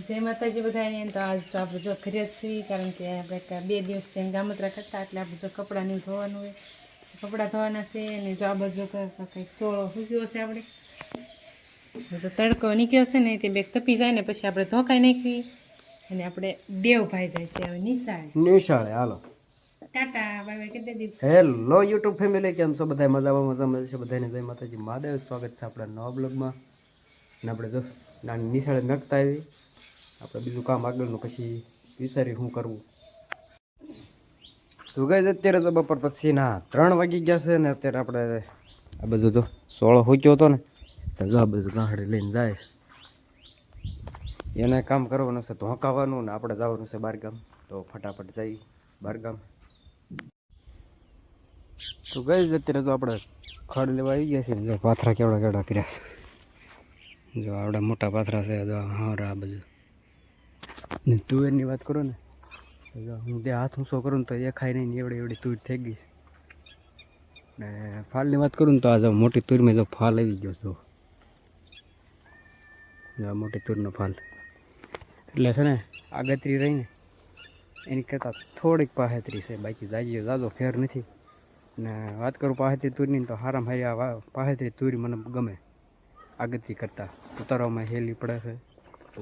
જય માતાજી બધાને. તો આજ તો આપણે જો ઘરે જ છીએ, કારણ કે આપણે 2 દિવસથી ગામત્રા કરતા, એટલે આપણે જો કપડાં ધોવાનું હોય, કપડાં ધોવાના છે. અને જો આ બાજુ કંઈક સોળો ઉગ્યો છે. આપણે જો તડકો નીકળ્યો છે ને, તે બેગ તપી જાય ને પછી આપણે ધોકાઈ નાખવી. અને આપણે દેવભાઈ જાય છે હવે નિશાળે. હાલો ટાટા બાય બાય કરી દે. હેલો યુટ્યુબ ફેમિલી, કેમ છો બધા? મજામાં છે બધાને. જય માતાજી મહાદેવ. સ્વાગત છે આપણા નવા બ્લોગમાં. અને આપણે જો નાની નિશાળે નખતા આવી, આપણે બીજું કામ આગળનું પછી વિચારી શું કરવું. તો ગઈ અત્યારે તો બપોર પછી ના 3 વાગી ગયા છે ને. અત્યારે આપણે આ બધું તો સોળો હોક્યો હતો ને, તો જો આ બધું ગાંહડે લઈને જાય છે. એને કામ કરવાનું છે, ધોકાવાનું ને આપણે જવાનું છે બહારગામ. તો ફટાફટ જઈ બહારગામ. તો ગઈ અત્યારે તો આપણે ખડ લેવા આવી ગયા છે ને. જો પાથરા કેવડા કેવડા કર્યા છે. જો આવડા મોટા પાથરા છે. જો હા આ બધું ને તુવેરની વાત કરો ને, જો હું તે હાથ ઊંચો કરું ને તો એ ખાઈ નહીં, એવડી એવડી તુર થઈ ગઈ છે. ને ફાલની વાત કરું ને તો આ જો મોટી તુરમાં જો ફાલ આવી ગયો જો. આ મોટી તુરનો ફાલ એટલે છે ને આગતરી રહીને એની કરતાં થોડીક પાહેતરી છે, બાકી જાજો ફેર નથી. ને વાત કરું પાહેતરી તુરની તો હારામાં હારી આ પાહેતરી તુરી મને ગમે આગતરી કરતાં. ઉતારવામાં હેલી પડે છે,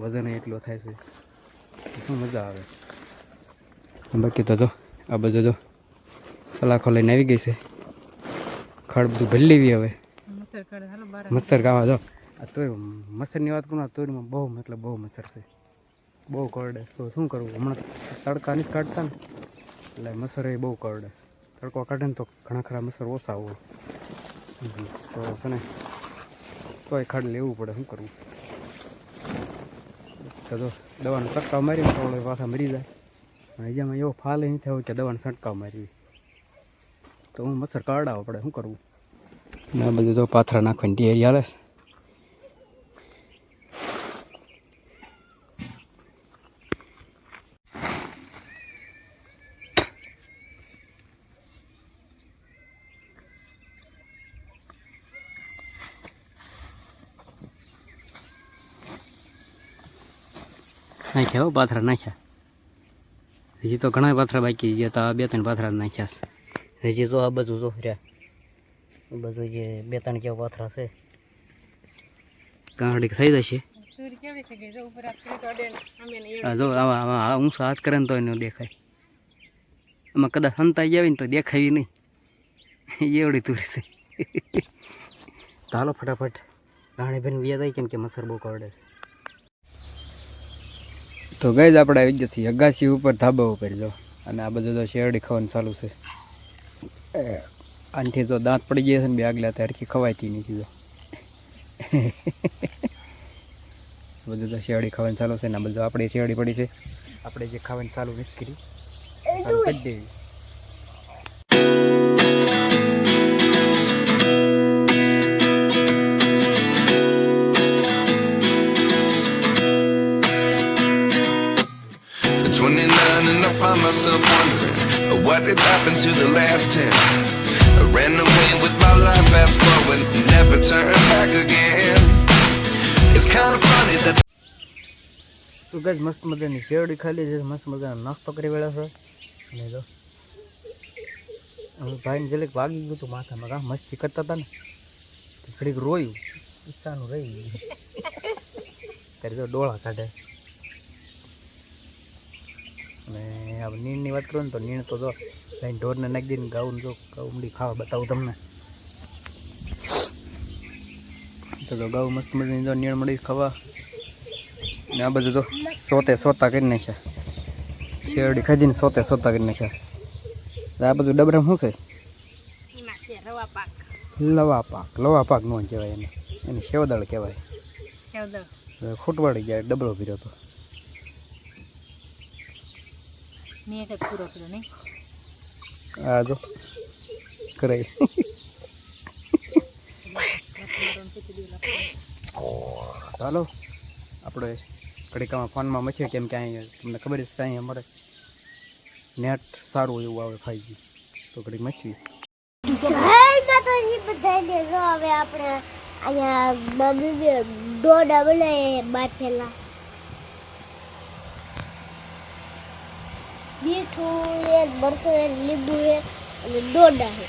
વજન એટલો થાય છે, શું મજા આવે. બાકી તો જો આ બધું જો સલાખો લઈને આવી ગઈ છે. ખડ બધું ભરી લેવી હવે. મચ્છર કાવા જો આ તુર મચ્છરની વાત કરું, આ તુરમાં બહુ એટલે બહુ મચ્છર છે, બહુ કરડે. તો શું કરવું, હમણાં તડકા નથી કાઢતા ને એટલે મચ્છર એ બહુ કરડે. તડકો કાઢે ને તો ઘણા ખરા મચ્છર ઓછા હોય. તો છે ને તોય ખાડ લેવું પડે, શું કરવું. તો જો દવાનો છંટકાવ મારીને તો પાછા મરી જાય. હજામાં એવો ફાલ નહીં થયો કે દવાનો છંટકાવ મારી તો હું મચ્છર કાઢાવો પડે, શું કરવું. ને આ બધું તો પાથરા નાખવાની તૈયારી હાલે છે. નાખ્યા હો પાથરા નાખ્યા. હજી તો ઘણા પાથરા બાકી ગયા. તો આ 2-3 પાથરા નાખ્યા છે. હજી તો આ બધું તો રહ્યા બધું જે 2-3 કેવા પાથરા છે ગાંહડી થઈ જશે. જો આવા ઊંચા હાથ કરે ને તો એને દેખાય. એમાં કદાચ સંતાઈ આવી ને તો દેખાવી નહીં, એવડી તુર છે. તો હાલો ફટાફટ ગાંહડી ભરીને વ્યા જાય, કેમ કે મચ્છર બહુ કરડે છે. તો ગઈ જ આપણે આવી ગયા છીએ અગાસી ઉપર, ધાબા ઉપર જો. અને આ બધું તો શેરડી ખાવાનું ચાલુ છે. આનાથી તો દાંત પડી ગયા છે ને બે આગલા હરખી ખવાયતી નથી. જો બધું તો શેરડી ખાવાનું ચાલુ છે ને આ બધું આપણે શેરડી પડી છે, આપણે જે ખાવાનું ચાલુ નથી કરી ચાલુ કરી દેવી. And I find myself wondering what did happen to the last 10. I ran away with my life, fast forward, never turn back again. It's kind of funny that તો ગાઈસ મસ્ત મજાની શેરડી ખાલી છે, મસ્ત મજાનો નાસ્તો કરી વેળા છે. અને જો હવે ભાઈને જલેક વાગી ગયું હતું માથામાં, કાં મસ્તી કરતા હતા ને ઘડીક રોયું, ઈચ્છાનું રહી ગયું. ત્યારે જો ડોળા કાઢે. અને આ નીણની વાત કરું ને તો નીણ તો જો ભાઈ ઢોરને નાખી દઈને ગાઉન જો ગાઉમડી ખાવા બતાવું તમને. તો ગાઉ મસ્ત મજાની જો નીણ મળી ખાવા. ને આ બધું તો સોતા કરી નાખ્યા, શેરડી ખાધીને સોતા કરી નાખ્યા. આ બધું ડબરામાં શું છે? લવા પાક નો કહેવાય એને સેવદળ કહેવાય. ખૂટવાડી ગયા ડબરો પીર્યો હતો. હા જો કરાય. ચાલો આપણે ઘડીકામાં ફોનમાં મચીએ, કેમ કે અહીં તમને ખબર છે અહીં અમારે નેટ સારું એવું આવે 5G. તો ઘડીક મચીએ. હવે આપણે અહીંયા ડોડા બનાવીએ બાફેલા. મીઠું છે, મરચું છે, લીંબુ છે અને ડોડા છે.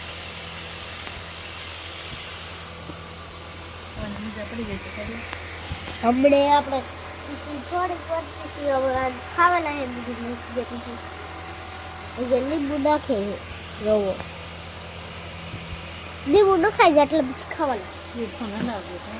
અને મજા પડી જશે ખરી. હમણે આપણે પછી થોડીક વાર પછી હવે ખાવાના છે બીજું નાખી દે પછી જે લીંબુ નાખે છે રવો લીંબુ નખાઈ જાય એટલે પછી ખાવાના. એ ફોન હલાવજો તો.